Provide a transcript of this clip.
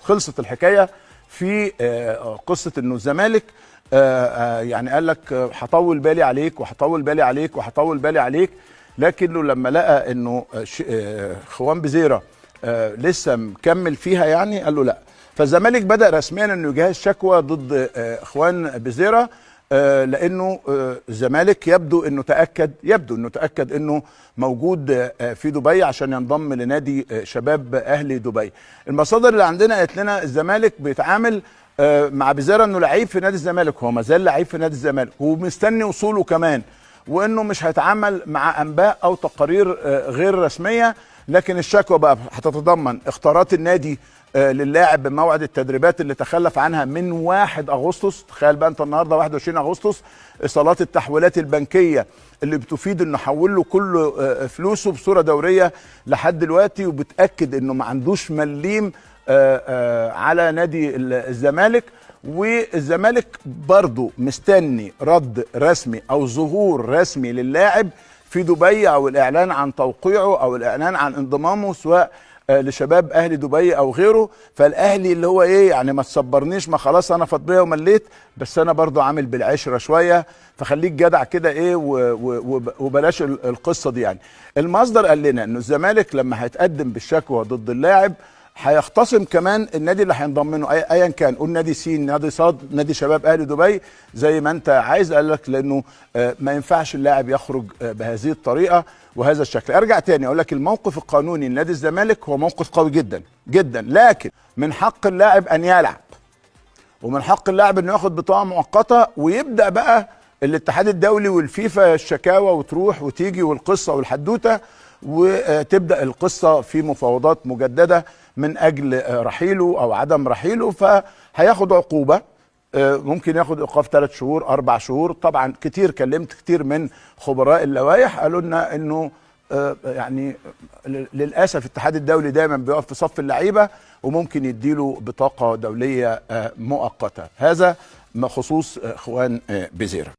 خلصت الحكايه في قصه انه الزمالك يعني قال لك هطول بالي عليك وهطول بالي عليك وهطول بالي عليك، لكنه لما لقى انه خوان بزيرة لسه مكمل فيها يعني قال له لا. فالزمالك بدأ رسميا انه يجهز شكوى ضد خوان بزيرة، لانه الزمالك يبدو انه تاكد انه موجود في دبي عشان ينضم لنادي شباب اهلي دبي. المصادر اللي عندنا قالت لنا الزمالك بيتعامل مع بزيرة انه لعيب في نادي الزمالك، هو ما زال لعيب في نادي الزمالك ومستني وصوله كمان، وانه مش هيتعامل مع انباء او تقارير غير رسميه. لكن الشكوى بقى هتتضمن اختارات النادي للاعب بموعد التدريبات اللي تخلف عنها من 1 اغسطس. تخيل بقى انت النهارده 21 اغسطس، ايصالات التحويلات البنكيه اللي بتفيد انه حول له كل فلوسه بصوره دوريه لحد دلوقتي، وبتاكد انه ما عندوش مليم على نادي الزمالك. والزمالك برضو مستني رد رسمي او ظهور رسمي للاعب في دبي، او الاعلان عن توقيعه او الاعلان عن انضمامه سواء لشباب اهلي دبي او غيره. فالاهلي اللي هو ايه يعني ما تصبرنيش، ما خلاص انا فضيه ومليت، بس انا برضو عامل بالعشره شويه، فخليك جدع كده ايه وبلاش القصه دي. يعني المصدر قال لنا انه الزمالك لما هيتقدم بالشكوى ضد اللاعب هيختصم كمان النادي اللي هينضم منه ايا كان، قول نادي سين، نادي صاد، نادي شباب اهلي دبي، زي ما انت عايز. قال لك لانه ما ينفعش اللاعب يخرج بهذه الطريقه وهذا الشكل. ارجع تاني اقول لك الموقف القانوني لنادي الزمالك هو موقف قوي جدا جدا، لكن من حق اللاعب ان يلعب، ومن حق اللاعب انه ياخد بطاقه مؤقته، ويبدا بقى الاتحاد الدولي والفيفا الشكاوى وتروح وتيجي والقصه والحدوته، وتبدا القصه في مفاوضات مجدده من اجل رحيله او عدم رحيله. فهياخد عقوبه، ممكن ياخد ايقاف 3 شهور 4 شهور. طبعا كلمت كتير من خبراء اللوائح قالوا لنا انه يعني للاسف الاتحاد الدولي دايما بيقف في صف اللعيبه، وممكن يديله بطاقه دوليه مؤقته. هذا خصوص خوان بزيرة.